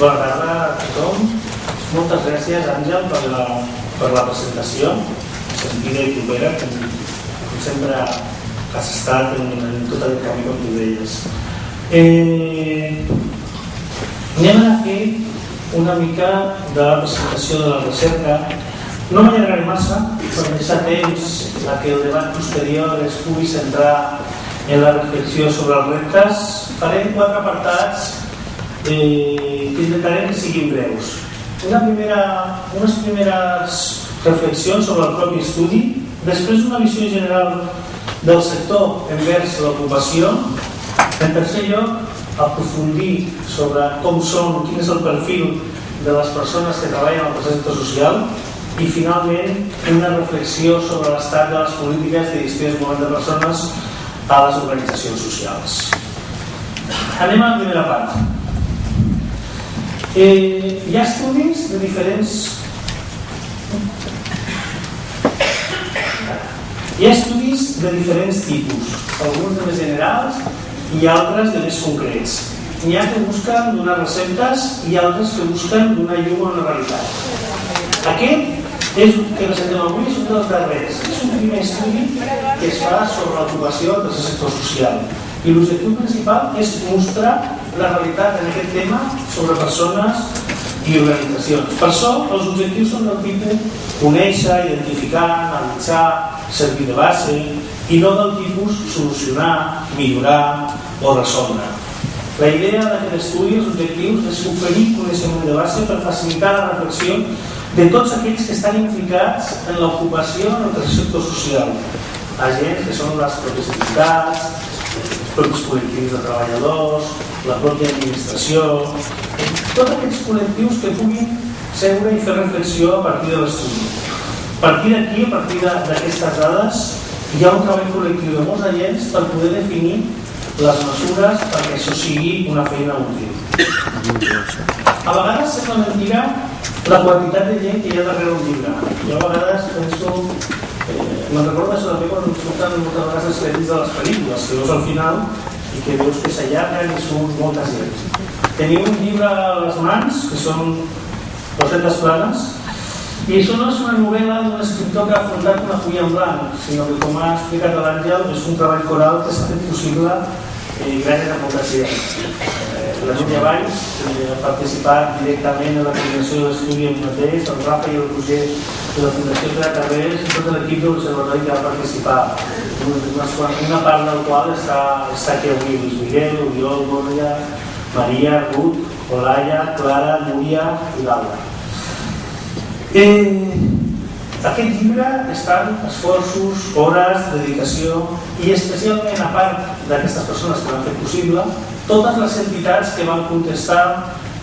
Bona tarda a tothom. Moltes gràcies, Àngel, per la presentació sentida i propera, com sempre has estat en tot el camí, com tu deies. Anem a fer una mica de presentació de la recerca. No m'allargaré massa per deixar temps a que el debat posterior es pugui centrar en la reflexió sobre els reptes. Farem 4 apartats que intentarem que siguin breus. Unes primeres reflexions sobre el propi estudi, després una visió general del sector envers l'ocupació. En tercer lloc, aprofundir sobre com són, quin és el perfil de les persones que treballen al tercer sector social. I finalment, una reflexió sobre l'estat de les polítiques de gestió del moviment de persones a les organitzacions socials. Anem a la primera part. Hi ha estudis de diferents... tipus, alguns de més generals i altres de més concrets. N'hi ha que busquen donar receptes i altres que busquen donar llum a una realitat. Aquest que presentem avui és un dels darrers. És un primer estudi que es fa sobre l'ocupació del tercer sector social. I l'objectiu principal és mostrar la realitat en aquest tema sobre persones i organitzacions. Per això, els objectius són del tipus conèixer, identificar, analitzar, servir de base, i no del tipus solucionar, millorar o resoldre. La idea d'aquest estudi, els objectius, és oferir coneixement de base per facilitar la reflexió de tots aquells que estan implicats en l'ocupació en el tercer sector social. Agents que són les pròpies entitats, els propis col·lectius de treballadors, la pròpia administració, tots aquests col·lectius que puguin seure i fer reflexió a partir de l'estudi. A partir d'aquí, a partir d'aquestes dades, hi ha un treball col·lectiu de molts agents per poder definir les mesures perquè això sigui una feina útil. A vegades sembla mentira la quantitat de gent que hi ha darrere un llibre. Jo a vegades penso... me'n recordo això també quan ens surten moltes vegades els crèdits de les pel·lícules, que veus al final i que veus que s'allarguen i surt molta gent. Teniu un llibre a les mans, que són Rosetes planes, i això no és una novel·la d'un escriptor que ha afrontat una fulla en blanc, sinó que, com ha explicat l'Àngel, és un treball coral que s'ha fet possible gràcies a molta gent. La Núria Valls ha participat directament en la coordinació de l'estudi en mateix, el Rafa i el Roger de la Fundació Pere Carrers i tot l'equip de l'Observatori que va participar, una part del qual està aquí avui: Luis Miguel, Oriol, Borja, Maria, Ruth, Olaya, Clara, Núria i Laura. Aquest llibre estan esforços, hores, dedicació i especialment, a part d'aquestes persones que l'han fet possible, totes les entitats que van contestar,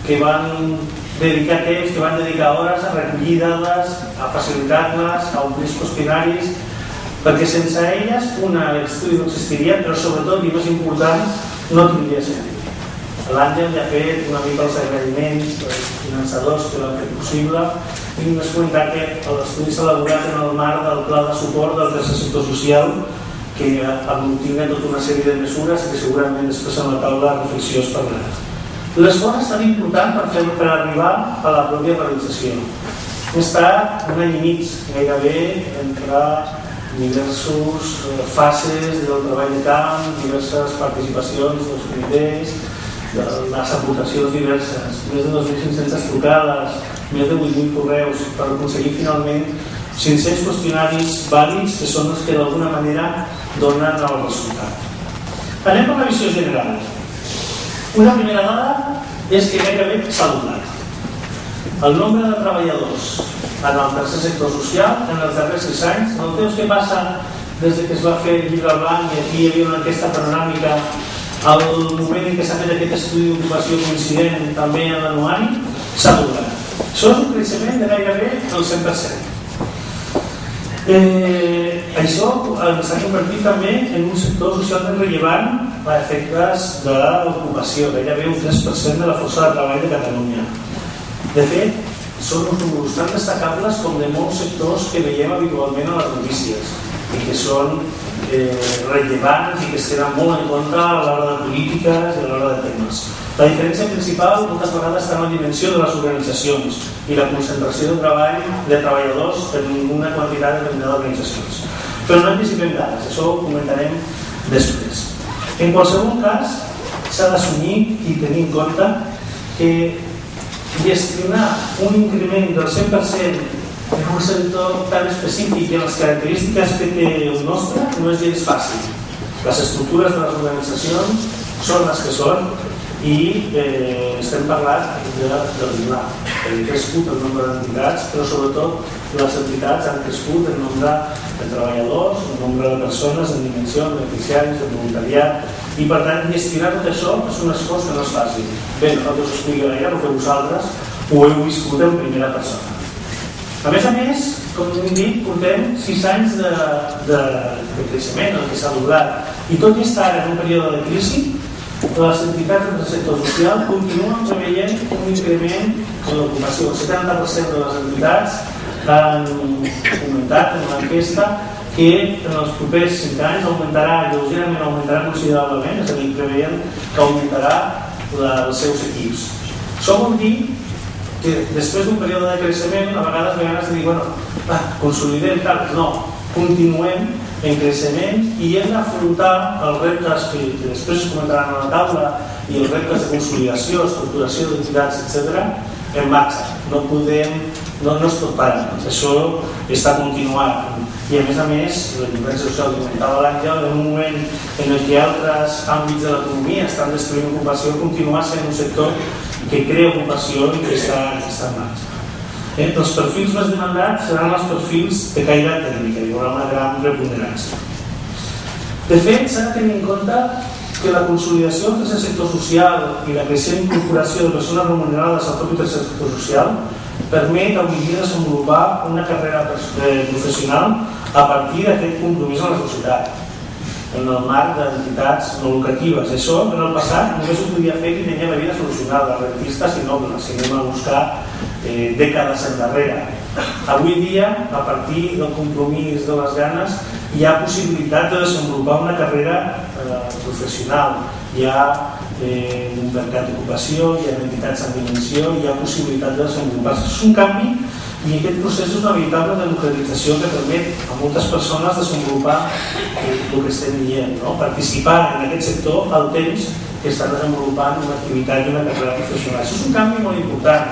que van dedicar temps, que van dedicar hores a recollir dades, a facilitar-les, a omplir qüestionaris, perquè sense elles l'estudi no existiria, però sobretot, i més important, no tindria sentit. L'Àngel ja ha fet una mica els agraïments dels finançadors que l'han fet possible i només comentar que l'estudi s'ha elaborat en el marc del pla de suport del tercer sector social, que aglutina tota una sèrie de mesures que segurament després en la taula de reflexió es parlarà. L'esforç és tan important per arribar a la pròpia realització. Hem estat un any i mig gairebé entre diverses fases del treball de camp, diverses participacions dels comitès, les aportacions diverses, més de 2.500 trucades, més de 8.000 correus per aconseguir finalment 500 qüestionaris vàlids que són els que d'alguna manera donen el resultat. Anem per la visió general. Una primera dada és que gairebé s'ha doblat el nombre de treballadors en el tercer sector social en els darrers 6 anys. En el temps que passa des que es va fer el llibre blanc i aquí hi havia una enquesta panoràmica, al moment en què s'ha fet aquest estudi d'ocupació coincident també en l'anuari, s'ha doblat. Això és un creixement de gairebé el 100%. Això s'ha convertit també en un sector socialment rellevant a efectes de l'ocupació, gairebé un 3% de la força de treball de Catalunya. De fet, són uns números tan destacables com de molts sectors que veiem habitualment a les notícies. i que són rellevants i que es tenen molt en compte a l'hora de polítiques i a l'hora de temes. La diferència principal moltes vegades està en la dimensió de les organitzacions i la concentració de treball de treballadors en una quantitat determinada d'organitzacions. Però no anticipem dades, això ho comentarem després. En qualsevol cas, s'ha d'assumir i tenir en compte que gestionar un increment del 100% en un sector tan específic i amb les característiques que té el nostre no és gens fàcil. Les estructures de les organitzacions són les que són i estem parlant del Vilar. Ha crescut el nombre d'entitats, però sobretot les entitats han crescut el nombre de treballadors, el nombre de persones en dimensió, de beneficiaris, de voluntariat, i per tant gestionar tot això és un esforç que no és fàcil. Bé, no us ho explico gaire perquè vosaltres ho heu viscut en primera persona. A més, com hem dit, portem 6 anys de creixement, el que s'ha doblat. I tot i estar en un període de crisi, les entitats del sector social continuen preveient un increment en l'ocupació. El 70% de les entitats han comentat en l'enquesta que en els propers 5 anys lleugerament aumentarà considerablement, és a dir, preveien que augmentarà els seus equips. Això vol dir que després d'un període de creixement a vegades ve ganes de dir, bueno, consolidem tal, no, continuem en creixement i hem d'afrontar els reptes que després es comentaran a la taula i els reptes de consolidació, estructuració d'entitats, etc., en marxa. No es pot parar, això està continuant. I a més, la diferència social que comentava l'Àngel, en un moment en el que altres àmbits de l'economia estan destruint ocupació, continua sent un sector que crea ocupació i que està en marxa. Els perfils més demandats seran els perfils de caire tècnic, hi haurà una gran preponderància. De fet, s'ha de tenir en compte que la consolidació del tercer sector social i la creixent incorporació de persones remunerades al propi tercer sector social permet avui dia desenvolupar una carrera professional a partir d'aquest compromís amb la societat, en el marc d'entitats no lucratives. Això, en el passat, només ho podia fer qui tenia la vida solucionada, rentistes i nobles, si anem a buscar dècades endarrere. Avui dia, a partir del compromís de les ganes, hi ha possibilitat de desenvolupar una carrera professional. Hi ha un mercat d'ocupació, hi ha entitats en dimensió, hi ha possibilitat de desenvolupar-se. És un canvi i aquest procés és una veritable democratització que permet a moltes persones desenvolupar el que estem dient, participar en aquest sector al temps que estan desenvolupant una activitat i una carrera professional. Això és un canvi molt important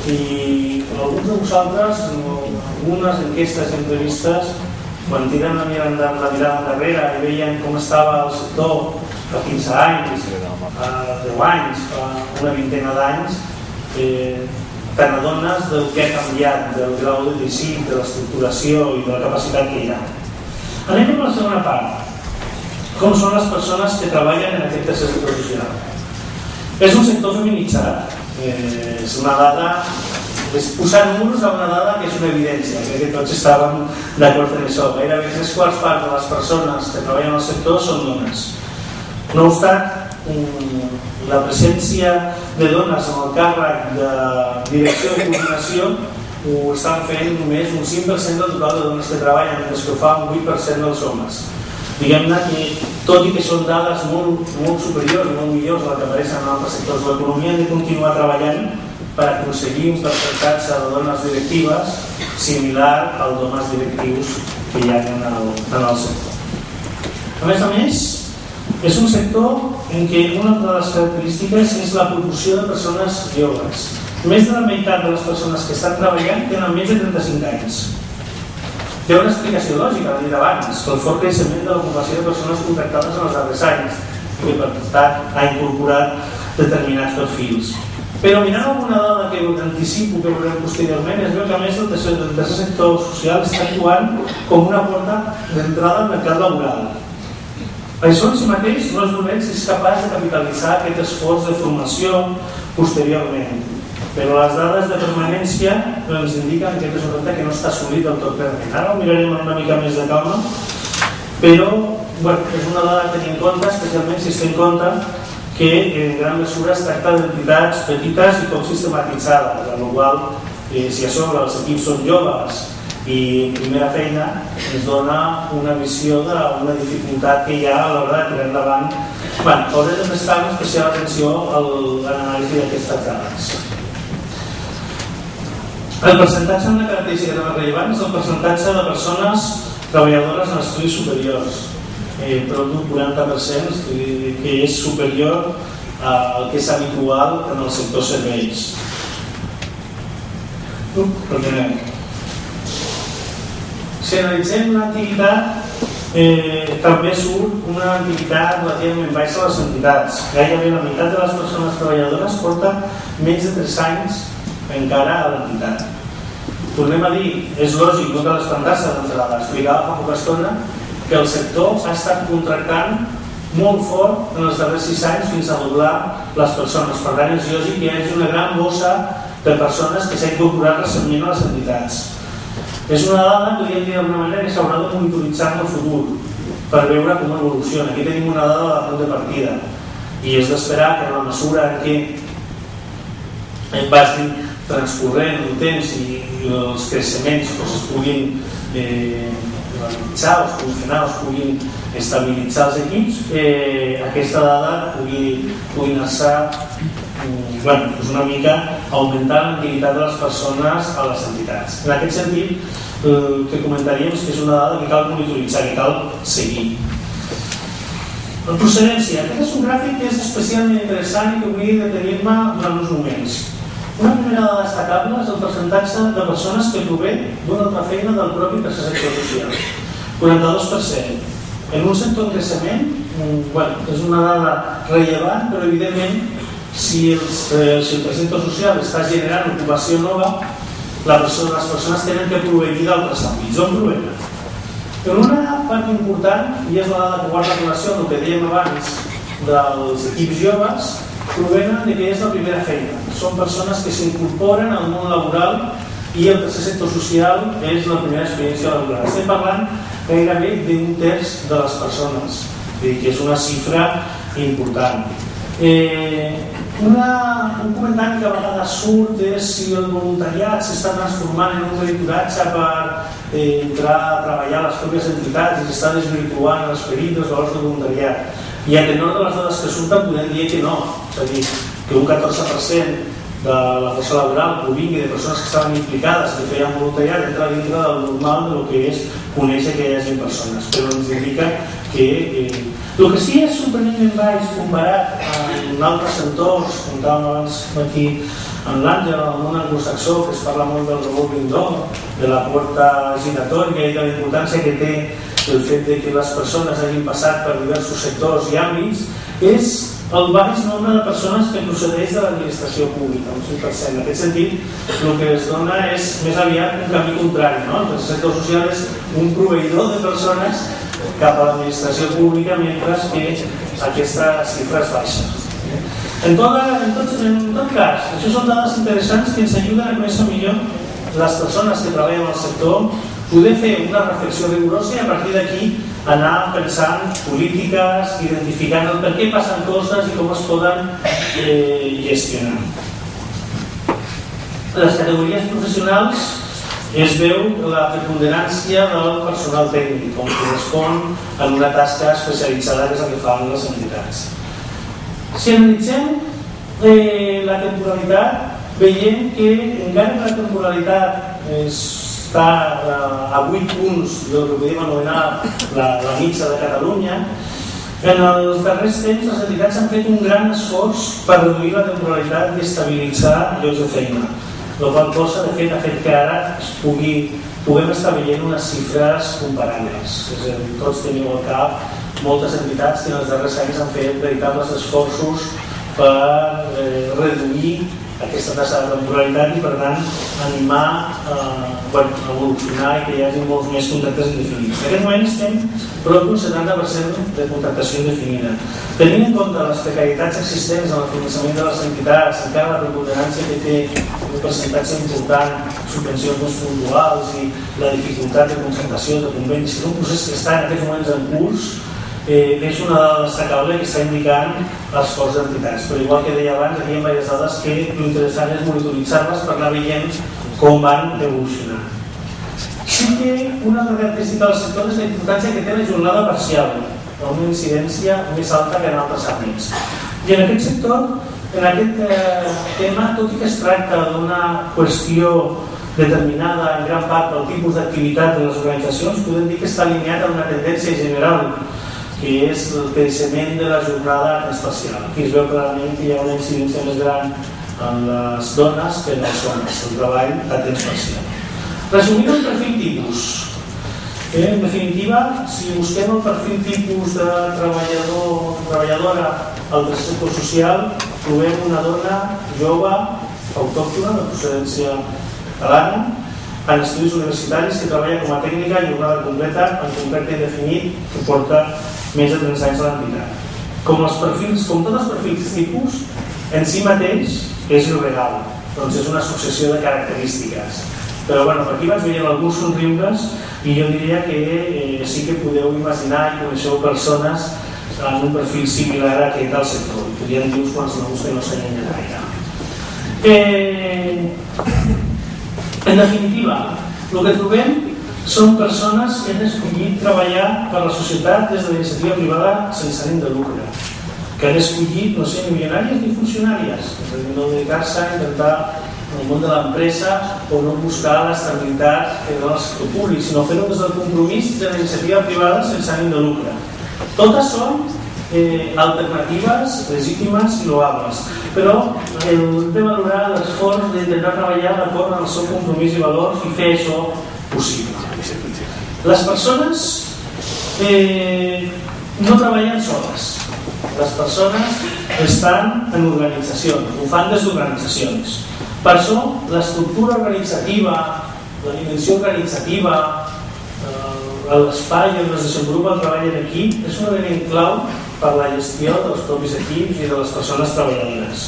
i alguns de vosaltres en algunes enquestes i entrevistes, quan tiren la mirada endarrere i veien com estava el sector fa 15 anys, fa 10 anys, fa una vintena d'anys, te n'adones del que ha canviat, del grau de teixit, de l'estructuració i de la capacitat que hi ha. Anem a la segona part. Com són les persones que treballen en aquest tercer sector social? És un sector feminitzat. És una dada, posar números a una dada que és una evidència, crec que tots estàvem d'acord en això. Gairebé 3/4 de les persones que treballen al sector són dones. No obstant, la presència de dones en el càrrec de direcció i coordinació ho estan fent només un 5% del total de dones que treballen, mentre que ho fa un 8% dels homes. Diguem-ne que, tot i que són dades molt superiors, molt millors a les que apareixen en altres sectors de l'economia, hem de continuar treballant per aconseguir un percentatge de dones directives similar al d'homes directius que hi ha en el sector. A més, és un sector en què una de les característiques és la proporció de persones joves. Més de la meitat de les persones que estan treballant tenen més de 35 anys. Té una explicació lògica, l'he dit abans, que el fort creixement de l'ocupació de persones contractades en els darrers anys, que per tant ha incorporat determinats perfils. Però mirant alguna dada que anticipo que veurem posteriorment, es veu que a més el tercer sector social està actuant com una porta d'entrada al mercat laboral. Això en si mateix no és dolent si és capaç de capitalitzar aquest esforç de formació posteriorment. Però les dades de permanència ens indiquen que és un repte que no està assolit del tot plenament. Ara ho mirarem una mica més de calma, però és una dada a tenir en compte, especialment si es té en compte que en gran mesura es tracta d'entitats petites i poc sistematitzades, amb la qual cosa, si a sobre els equips són joves i en primera feina ens dona una visió d'una dificultat que hi ha a l'hora de tirar endavant. Hauré de prestar especial atenció a l'anàlisi d'aquestes dades. El percentatge en la característica més rellevant és el percentatge de persones treballadores en estudis superiors, prop d'un 40%, que és superior al que és habitual en el sector serveis. Si analitzem una activitat, també surt una activitat relativament baixa a les entitats. Gairebé la meitat de les persones treballadores porta menys de 3 anys encara a l'entitat. Tornem a dir, és lògic, no cal espantar-se, explicava fa poca estona que el sector ha estat contractant molt fort en els darrers 6 anys fins a doblar les persones. Per tant, és lògic que hi hagi una gran bossa de persones que s'ha incorporat recentment a les entitats. És una dada, podríem dir d'alguna manera, que s'haurà de monitoritzar en el futur per veure com evoluciona. Aquí tenim una dada de punt de partida i és d'esperar que en la mesura en què vagi transcorrent el temps i els creixements es puguin analitzar, es puguin frenar, es puguin estabilitzar els equips, aquesta dada pugui anar-se una mica augmentant l'activitat de les persones a les entitats. En aquest sentit, el que comentaríem és que és una dada que cal monitoritzar, que cal seguir. La procedència. Aquest és un gràfic que és especialment interessant i que vull detenir-me durant uns moments. Una primera dada destacable és el percentatge de persones que prové d'una altra feina del propi tercer sector social. 42%. En un sector en creixement, és una dada rellevant, però evidentment si el tercer sector social està generant ocupació nova, les persones tenen que provenir d'altres àmbits. On provenen? Però una part important, i és la dada que guarda relació amb el que dèiem abans dels equips joves, provenen de que és la primera feina. Són persones que s'incorporen al món laboral i el tercer sector social és la primera experiència laboral. Estem parlant gairebé d'un terç de les persones, que és una xifra important. Un comentari que a vegades surt és si el voluntariat s'està transformant en un monitoratge per entrar a treballar a les pròpies entitats i s'està desvirtuant l'esperit dels valors del voluntariat. I a tenor de les dades que surten podem dir que no, és a dir, que un 14% de la força laboral provingui de persones que estaven implicades, que feien voluntariat, entra dintre del normal del que és conèixer que hi hagi persones, però ens indica que el que sí és sorprenentment baix comparat amb altres entorns, comentàvem abans aquí en l'Àngel, en el món anglosaxó, que es parla molt del revolving door, de la porta giratòria i de la importància que té el fet de que les persones hagin passat per diversos sectors i àmbits, és el baix nombre de persones que procedeix de l'administració pública, un 5%. En aquest sentit, el que es dona és més aviat un camí contrari, no? El sector social és un proveïdor de persones cap a l'administració pública, mentre que aquesta xifra és baixa. En tot cas, això són dades interessants que ens ajuden a conèixer millor les persones que treballen al sector, poder fer una reflexió rigorosa i a partir d'aquí anar pensant polítiques, identificant el per què passen coses i com es poden gestionar. Les categories professionals es veu la preponderància del personal tècnic, com correspon a una tasca especialitzada que és el que fan les entitats. Si analitzem la temporalitat, veiem que encara que la temporalitat està a 8 punts del que podem anomenar la mitja de Catalunya, en els darrers temps les entitats han fet un gran esforç per reduir la temporalitat i estabilitzar llocs de feina, la qual cosa de fet ha fet que ara puguem estar veient unes xifres comparables. És a dir, tots teniu al cap moltes entitats que en els darrers anys han fet veritables esforços per reduir aquesta taxa de temporalitat i per tant animar a evolucionar i que hi hagi molts més contractes indefinits. En aquest moment estem prop d'un 70% de contractació indefinida. Tenint en compte les precarietats existents en el finançament de les entitats, encara la preponderància que té un percentatge important, subvencions més puntuals i la dificultat de contractació de convenis, és un procés que està en aquests moments en curs, és una dada destacable que està indicant l'esforç d'entitats. Però igual que deia abans, aquí hi ha diverses dades que l'interessant és monitoritzar-les per anar veient com van evolucionar. Sí que una característica del sector és la importància que té la jornada parcial, amb una incidència més alta que en altres àmbits. I en aquest sector, en aquest tema, tot i que es tracta d'una qüestió determinada en gran part pel tipus d'activitat de les organitzacions, podem dir que està alineat amb una tendència general, que és el creixement de la jornada espacial. Aquí es veu clarament que hi ha una incidència més gran en les dones que en els homes, el treball a temps parcial. Resumint el perfil tipus. En definitiva, si busquem el perfil tipus de treballador o treballadora al tercer sector social, trobem una dona jove, autòctona, de procedència catalana, en estudis universitaris, que treballa com a tècnica i jornada completa en contracte indefinit, que porta més de 30 anys a l'entitat. Com tots els perfils tipus, en si mateix és il·legal, doncs és una successió de característiques. Però per aquí vaig veient alguns somriures i jo diria que sí que podeu imaginar i coneixeu persones en un perfil similar a aquest al sector. Podríem dir uns quants noms que no s'allenyen gaire. En definitiva, el que trobem són persones que han escollit treballar per la societat des de la iniciativa privada sense ànim de lucre, que han escollit no ser ni milionàries ni funcionàries, no dedicar-se a intentar en el món de l'empresa o no buscar l'estabilitat que dona el sector públic, sinó fer-ho des del compromís de la iniciativa privada sense ànim de lucre. Totes són alternatives legítimes i loables, però hem de valorar l'esforç d'intentar treballar d'acord amb el seu compromís i valors i fer això possible. Les persones no treballen soles. Les persones estan en organitzacions, ho fan des d'organitzacions. Per això, l'estructura organitzativa, la dimensió organitzativa, l'espai on es desenvolupa el treball en equip és un element clau per la gestió dels propis equips i de les persones treballadores.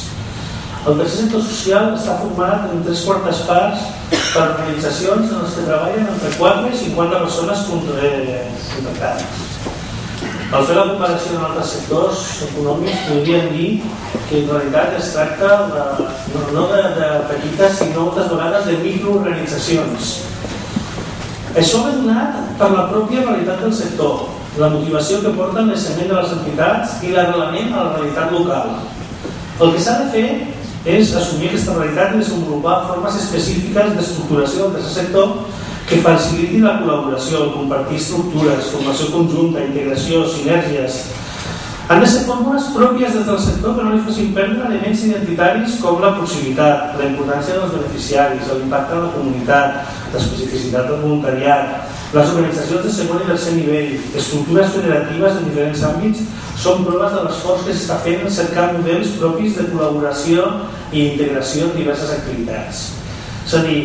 El tercer sector social està format en 3/4 parts per organitzacions en les que treballen entre 4 i 50 persones contractades. Al fer la comparació amb altres sectors econòmics, podríem dir que en realitat es tracta no de petites, sinó moltes vegades de microorganitzacions. Això ve donat per la pròpia realitat del sector, la motivació que porta el naixement de les entitats i l'arrelament a la realitat local. El que s'ha de fer és assumir aquesta realitat i desenvolupar formes específiques d'estructuració del tercer sector que facilitin la col·laboració, compartir estructures, formació conjunta, integració, sinergies. Han de ser fórmules pròpies des del sector que no li facin perdre elements identitaris com la proximitat, la importància dels beneficiaris, l'impacte en la comunitat, l'especificitat del voluntariat. Les organitzacions de segon i tercer nivell, estructures federatives en diferents àmbits, són proves de l'esforç que s'està fent en cercar models propis de col·laboració i integració en diverses activitats. És a dir,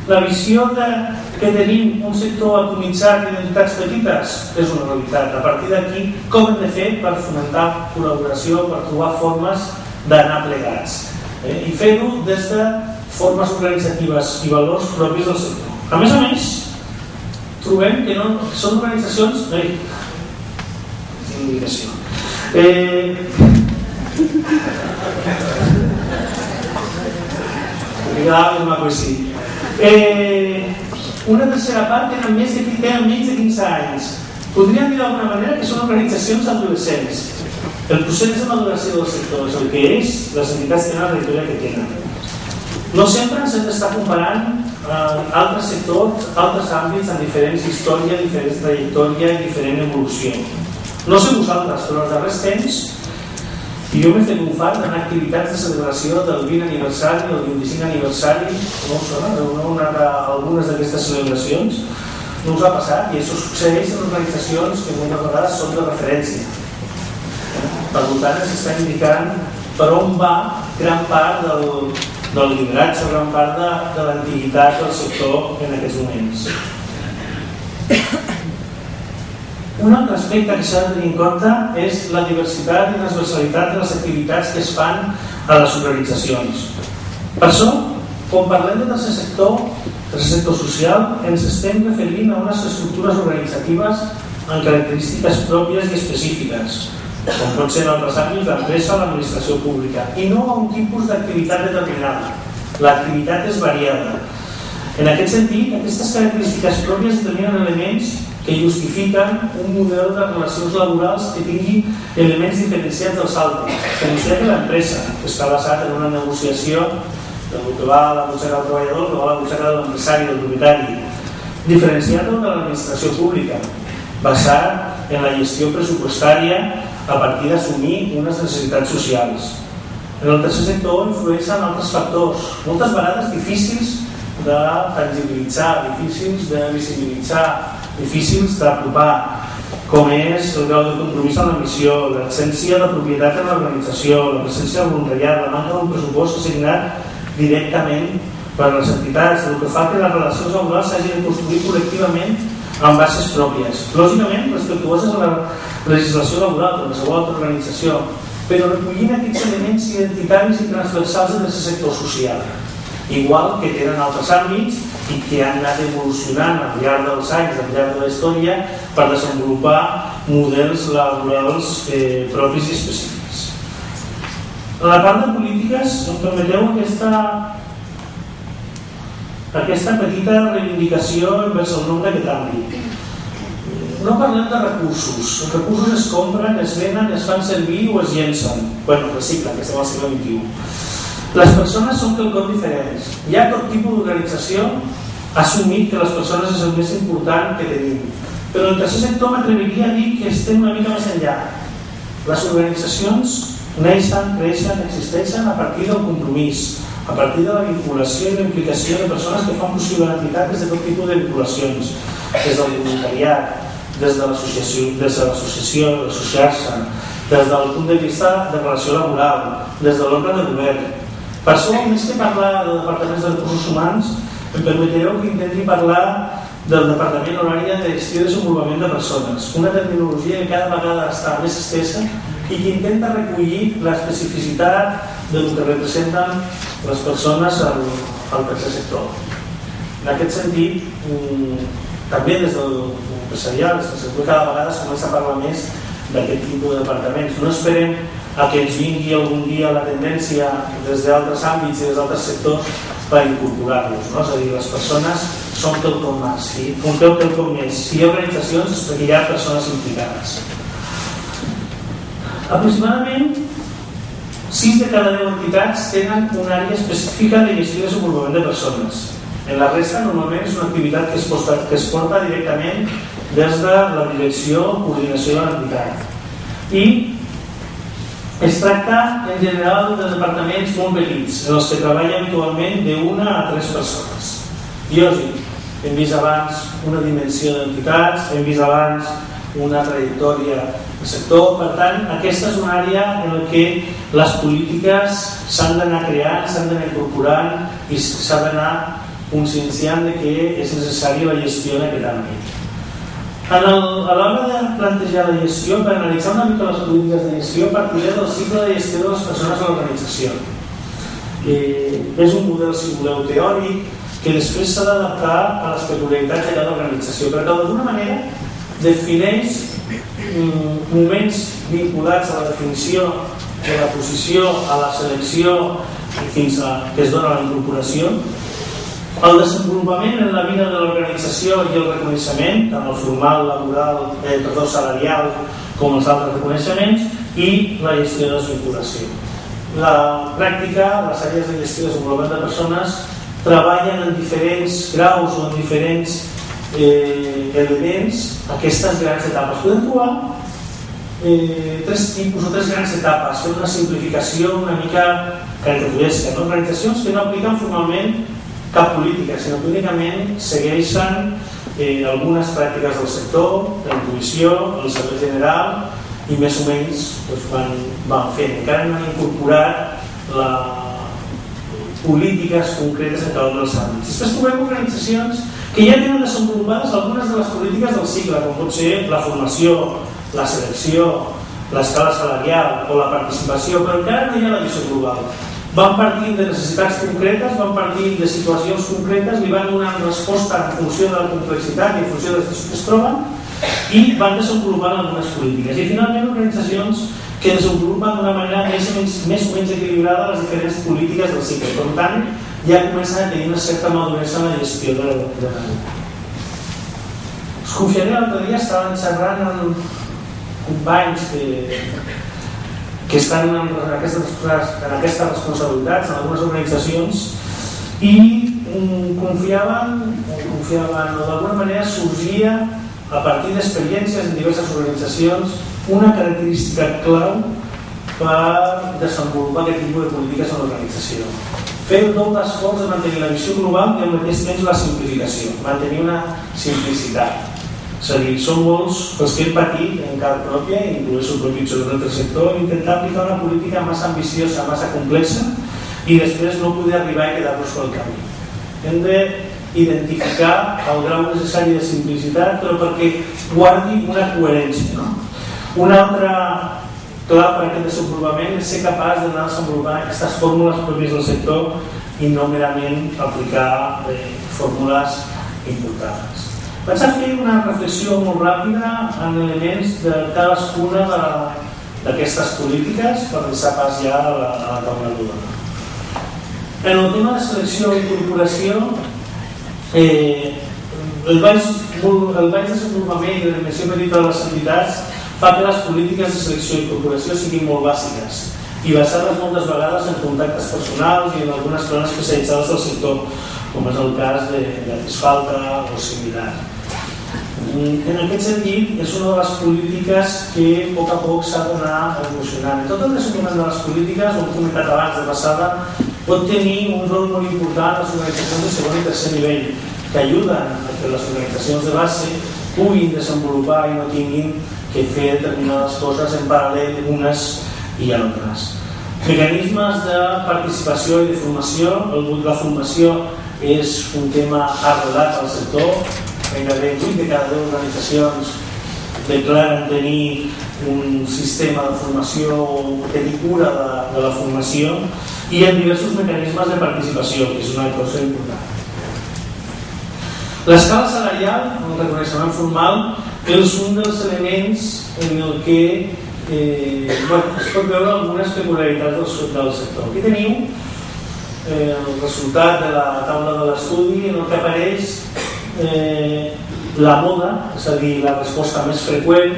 la visió que tenim un sector atomitzat d'identitats petites és una realitat. A partir d'aquí, com hem de fer per fomentar col·laboració, per trobar formes d'anar plegats i fer-ho des de formes organitzatives i valors propis del sector. A més, trobem que són organitzacions indicació una tercera part tenen menys de 15 anys. Podríem dir d'alguna manera que són organitzacions adolescents. El procés de maduració del sector és el que és, les entitats tenen la trajectòria que tenen. No sempre ens hem d'estar comparant altres sectors, altres àmbits amb diferents històries, diferents trajectòria i diferent evolució. No sé vosaltres, però els darrers temps jo m'he fet un fart en activitats de celebració del 20 aniversari, del 25 aniversari, no us sona? Heu anat a algunes d'aquestes celebracions? No us ha passat? I això succeeix en organitzacions que moltes vegades són de referència. Per tant, s'està indicant per on va gran part del lideratge, gran part de l'antiguitat del sector en aquests moments. Un altre aspecte que s'ha de tenir en compte és la diversitat i transversalitat de les activitats que es fan a les organitzacions. Per això, quan parlem de tercer sector social, ens estem referint a unes estructures organitzatives amb característiques pròpies i específiques, com pot ser en altres àmbits l'empresa o l'administració pública, i no a un tipus d'activitat determinada. L'activitat és variada. En aquest sentit, aquestes característiques pròpies determinen elements que justifiquen un model de relacions laborals que tingui elements diferenciats dels altres. Diferenciat de l'empresa, que està basat en una negociació del que va a la butxaca del treballador, que va a la butxaca de l'empresari, del propietari. Diferenciat de l'administració pública, basat en la gestió pressupostària a partir d'assumir unes necessitats socials. En el tercer sector influeixen altres factors, moltes vegades difícils de tangibilitzar, difícils de visibilitzar, difícils d'apropar, com és el grau de compromís amb la missió, l'absència de propietat en l'organització, la presència del voluntariat, la manca d'un pressupost assignat directament per les entitats, el que fa que les relacions laborals s'hagin de construir col·lectivament amb bases pròpies, lògicament respectuoses a la legislació laboral de qualsevol altra organització, però recollint aquests elements identitaris i transversals del tercer sector social, igual que tenen altres àmbits i que han anat evolucionant al llarg dels anys, al llarg de la història, per desenvolupar models laborals propis i específics. En la part de polítiques, em permeteu aquesta petita reivindicació envers el nombre d'aquest àmbit. No parlem de recursos. Els recursos es compren, es venen, es fan servir o es llencen. Bueno, reciclen, que estem al segle XXI. Les persones són quelcom diferents. Hi ha tot tipus d'organització assumit que les persones és el més important que tenim. Però el tercer sector m'atreviria a dir que estem una mica més enllà. Les organitzacions neixen, creixen, existeixen a partir del compromís, a partir de la vinculació i la implicació de persones que fan possible l'entitat des de tot tipus de vinculacions, des del voluntariat, des de l'associació, d'associar-se, des del punt de vista de relació laboral, des de l'òrgan de govern. Per això, més que parlar de departaments de recursos humans, em permetreu que intenti parlar del Departament Horari de Gestió i Desenvolupament de Persones, una terminologia que cada vegada està més estesa i que intenta recollir l'especificitat del que representen les persones al tercer sector. En aquest sentit, també des del empresarial, des del sector, cada vegada es comença a parlar més d'aquest tipus de departaments. No esperem a que ens vingui algun dia la tendència des d'altres àmbits i des d'altres sectors per incorporar-los, no? És a dir, les persones són quelcom més, quelcom més. Si hi ha organitzacions és perquè hi ha persones implicades. Aproximadament 6 de cada 10 entitats tenen una àrea específica de gestió i desenvolupament de persones. En la resta normalment és una activitat que es porta directament des de la direcció o coordinació de l'entitat. I es tracta en general de departaments molt petits, en els que treballa habitualment d'1 a 3 persones. Lògic, hem vist abans una dimensió d'entitats, hem vist abans una trajectòria del sector, per tant, aquesta és una àrea en la que les polítiques s'han d'anar creant, s'han d'anar incorporant i s'ha d'anar conscienciant de que és necessària la gestió en aquest àmbit. A l'hora de plantejar la gestió, per analitzar una mica les polítiques de gestió, partiré del cicle de gestió de les persones a l'organització. És un model, si voleu, teòric, que després s'ha d'adaptar a les peculiaritats de cada organització, perquè d'alguna manera defineix moments vinculats a la definició de la posició, a la selecció fins a que es dona la incorporació, el desenvolupament en la vida de l'organització i el reconeixement, tant el formal, laboral, salarial com els altres reconeixements, i la gestió de desvinculació. La pràctica, les àrees de gestió i desenvolupament de persones treballen en diferents graus o en diferents elements aquestes grans etapes. Podem trobar 3 tipus o 3 grans etapes, fent una simplificació una mica caricaturesca. Organitzacions que no apliquen formalment cap política, sinó que únicament segueixen algunes pràctiques del sector, la intuïció, el servei general, i més o menys van fent. Encara no han incorporat polítiques concretes en cada un dels àmbits. Després trobem organitzacions que ja tenen desenvolupades algunes de les polítiques del cicle, com pot ser la formació, la selecció, l'escala salarial o la participació, però encara no hi ha la visió global. Van partint de necessitats concretes, van partint de situacions concretes, li van donant resposta en funció de la complexitat i en funció de les que es troben, i van desenvolupant algunes polítiques. I finalment organitzacions que desenvolupen d'una manera més o menys equilibrada les diferents polítiques del cicle. Per tant, ja comencen a tenir una certa maduresa en la gestió de la vida. Us confiaré, l'altre dia estaven xerrant amb companys que estan en aquestes responsabilitats en algunes organitzacions i confiaven o d'alguna manera sorgia a partir d'experiències en diverses organitzacions una característica clau per desenvolupar aquest tipus de polítiques en l'organització. Fer el doble esforç de mantenir la visió global i al mateix temps la simplificació, mantenir una simplicitat. És a dir, són molts els que hem patit en carn pròpia, inclús el propi del tercer sector, intentar aplicar una política massa ambiciosa, massa complexa i després no poder arribar i quedar-nos pel camí. Hem d'identificar el grau necessari de simplicitat, però perquè guardi una coherència. Una altra clau per aquest desenvolupament és ser capaç d'anar desenvolupant aquestes fórmules pròpies del sector i no merament aplicar fórmules importades. Vaig a fer una reflexió molt ràpida en elements de cadascuna d'aquestes polítiques per deixar pas ja a la taula rodona. En el tema de selecció i incorporació, el baix desenvolupament i la dimensió petita de les entitats fa que les polítiques de selecció i incorporació siguin molt bàsiques i basades moltes vegades en contactes personals i en algunes zones especialitzades del sector, com és el cas d'Asfalta o similar. En aquest sentit, és una de les polítiques que a poc s'ha d'anar evolucionant. Tot el desenvolupament de les polítiques, ho hem comentat abans de passada, pot tenir un rol molt important a les organitzacions de segon i tercer nivell, que ajuden a que les organitzacions de base puguin desenvolupar i no tinguin que fer determinades coses en paral·lel unes i altres. Mecanismes de participació i de formació. La formació és un tema arrelat al sector. Gairebé 8 de cada 10 organitzacions declaren tenir un sistema de formació o tenir cura de la formació i hi ha diversos mecanismes de participació, que és una cosa important. L'escala salarial, el reconeixement formal, és un dels elements en el que es pot veure algunes peculiaritats del sector. Aquí teniu el resultat de la taula de l'estudi en el que apareix la moda, és a dir, la resposta més freqüent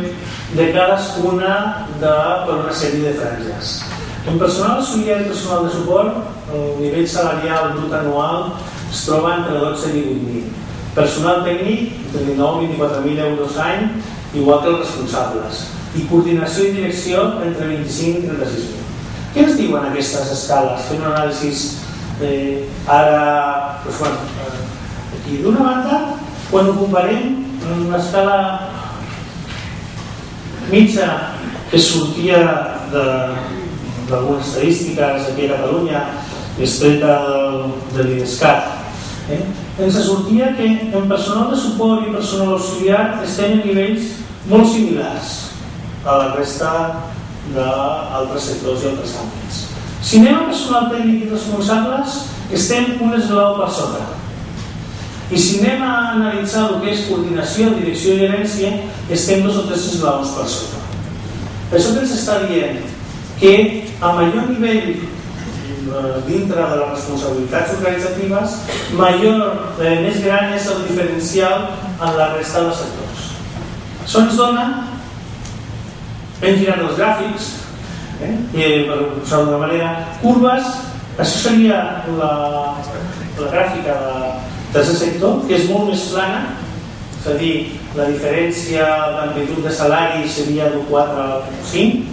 de cadascuna per una sèrie de franges. En personal auxiliar i personal de suport, el nivell salarial brut anual es troba entre 12 i 18.000. Personal tècnic, entre 19 i 24.000 euros any, igual que els responsables. I coordinació i direcció entre 25 i 36.000. Què ens diuen aquestes escales? Fent un anàlisi ara, aquí d'una banda, quan ho comparem en una escala mitja que sortia d'algunes estadístiques aquí a Catalunya, estreta de l'IDESCAT, ens sortia que en personal de suport i personal auxiliar estem en nivells molt similars a la resta d'altres sectors i altres àmbits. Si anem a personal tècnic i responsables, estem un esglaó per sota. I si anem a analitzar el que és coordinació, direcció i gerència, estem 2 o 3 esglaons per sota. Això que ens està dient que a major nivell dintre de les responsabilitats organitzatives, més gran és el diferencial en la resta dels sectors. Això ens dona, hem girat els gràfics, per posar d'una manera, curves. Això seria la gràfica del tercer sector, que és molt més plana, és a dir, la diferència d'amplitud de salari seria d'un 4 a 5,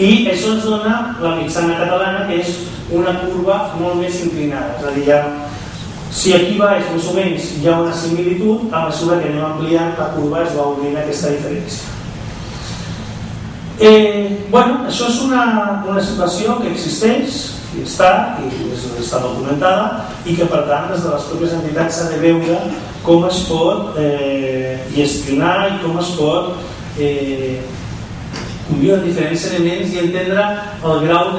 i això ens dona la mitjana catalana, que és una curva molt més inclinada. És a dir, si aquí baix més o menys hi ha una similitud, a mesura que anem ampliant la curva es va obrint aquesta diferència. Això és una situació que existeix i està documentada i que per tant des de les pròpies entitats s'ha de veure com es pot gestionar i com es pot conviure diferents elements i entendre el grau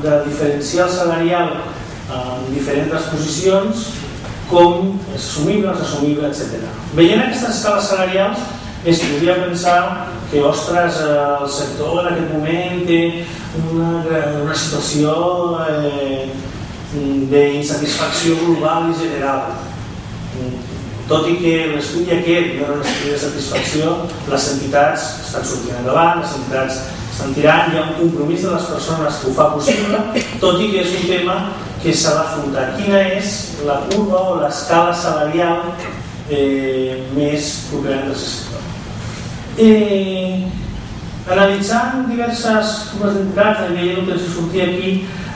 de diferencial salarial en diferents posicions, com és assumible, no és assumible, etc. Veient aquestes escales salarials es podria pensar que, ostres, el sector en aquest moment té una situació d'insatisfacció global i general. Tot i que l'estudi aquest no era un estudi de satisfacció, les entitats estan sortint endavant, les entitats estan tirant, hi ha un compromís de les persones que ho fa possible, tot i que és un tema que s'ha d'afrontar. Quina és la curva o l'escala salarial més propera del sector? Analitzant diverses curves d'entitats, el que ens sortia aquí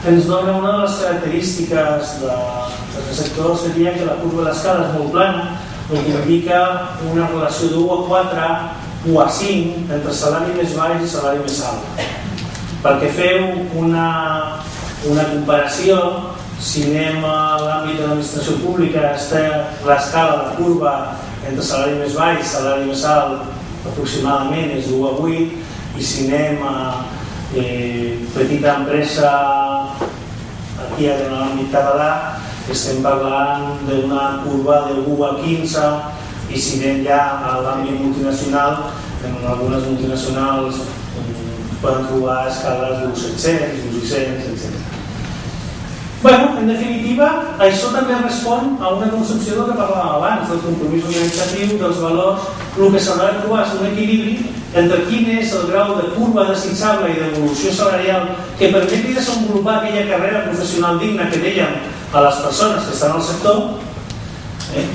ens dona una de les característiques del sector, seria que la curva de l'escala és molt plana, el que indica una relació d'1 a 4, 1 a 5 entre salari més baix i salari més alt. Perquè feu una comparació, si anem a l'àmbit de l'administració pública, l'escala de la curva entre salari més baix i salari més alt aproximadament és 1 a 8, i si anem a petita empresa aquí en l'àmbit català estem parlant d'una curva de 1 a 15, i si anem ja a l'àmbit multinacional, en algunes multinacionals poden trobar escales d'1 a 700, d'1 a 600, etc. Bueno, en definitiva, això també respon a una concepció del que parlàvem abans, del compromís organitzatiu, dels valors. El que s'haurà de trobar és un equilibri entre quin és el grau de curva desitjable i d'evolució salarial que permeti desenvolupar aquella carrera professional digna que dèiem a les persones que estan al sector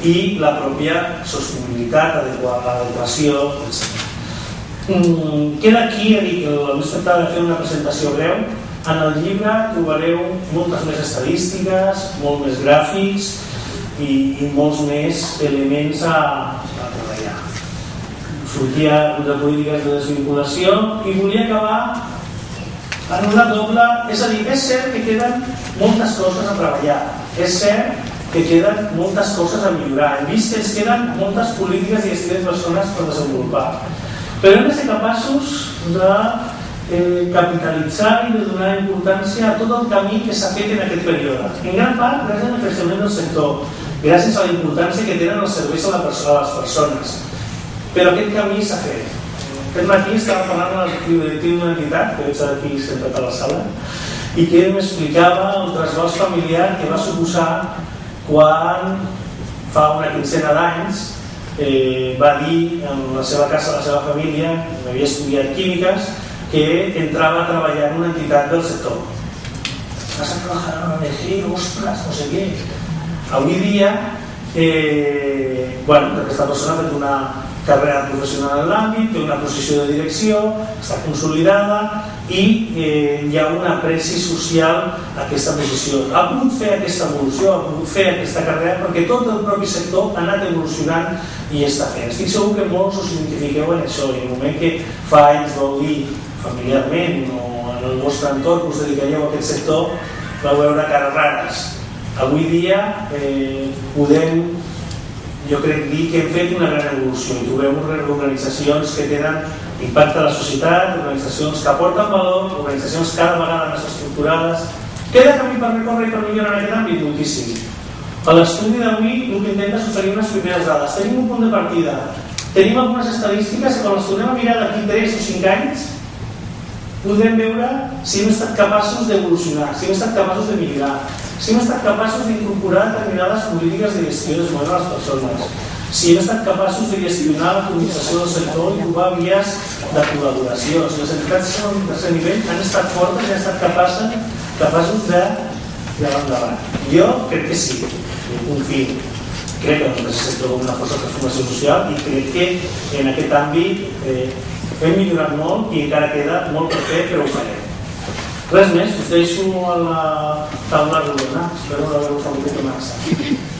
i la pròpia sostenibilitat, l'adequació, etc. Queda aquí, el nostre tractat de fer una presentació breu. En el llibre trobareu moltes més estadístiques, molt més gràfics i molts més elements a treballar. Sortia de polítiques de desvinculació i volia acabar en una doble, és a dir, és cert que queden moltes coses a treballar, és cert que queden moltes coses a millorar, hem vist que ens queden moltes polítiques i gestió de persones per desenvolupar, però hem de ser capaços de capitalitzar i de donar importància a tot el camí que s'ha fet en aquest període, en gran part gràcies al creixement del sector, gràcies a la importància que tenen els serveis a les persones, però aquest camí s'ha fet. Aquest matí estava parlant amb el directiu d'una entitat que veig aquí sentat a la sala i que m'explicava el trasbals familiar que va suposar quan fa una quinzena d'anys va dir en la seva casa, a la seva família, que havia estudiat químiques, que entrava a treballar en una entitat del sector. Vas a trabajar en una ONG, ostras, no sé què. Avui dia, aquesta persona ha fet una carrera professional en l'àmbit, té una posició de direcció, està consolidada i hi ha un apreci social a aquesta posició. Ha pogut fer aquesta evolució, ha pogut fer aquesta carrera perquè tot el propi sector ha anat evolucionant i està fent. Estic segur que molts us identifiqueu en això i en el moment que fa anys vau dir familiarment o en el vostre entorn us dedicaríeu a aquest sector, vau veure cares rares. Avui dia podem, jo crec, dir que hem fet una gran evolució i trobem organitzacions que tenen impacte a la societat, organitzacions que aporten valor, organitzacions cada vegada més estructurades. Queda camí per recórrer i per millorar en aquest àmbit? Moltíssim. A l'estudi d'avui el que intenta és oferir unes primeres dades. Tenim un punt de partida, tenim algunes estadístiques que quan les tornem a mirar d'aquí 3 o 5 anys podrem veure si hem estat capaços d'evolucionar, si hem estat capaços de millorar, si hem estat capaços d'incorporar determinades polítiques de gestió de les persones, si hem estat capaços de gestionar la comunicació del sector i trobar vies de col·laboració, si les entitats en un tercer nivell han estat fortes i han estat capaços de llevar endavant. Jo crec que sí, confio. Crec que el sector com una força de transformació social i crec que en aquest àmbit hem millorat molt i encara queda molt per fer, però ho farem. Res més, us deixo a la taula rodona. Espero haver-vos alguna cosa més.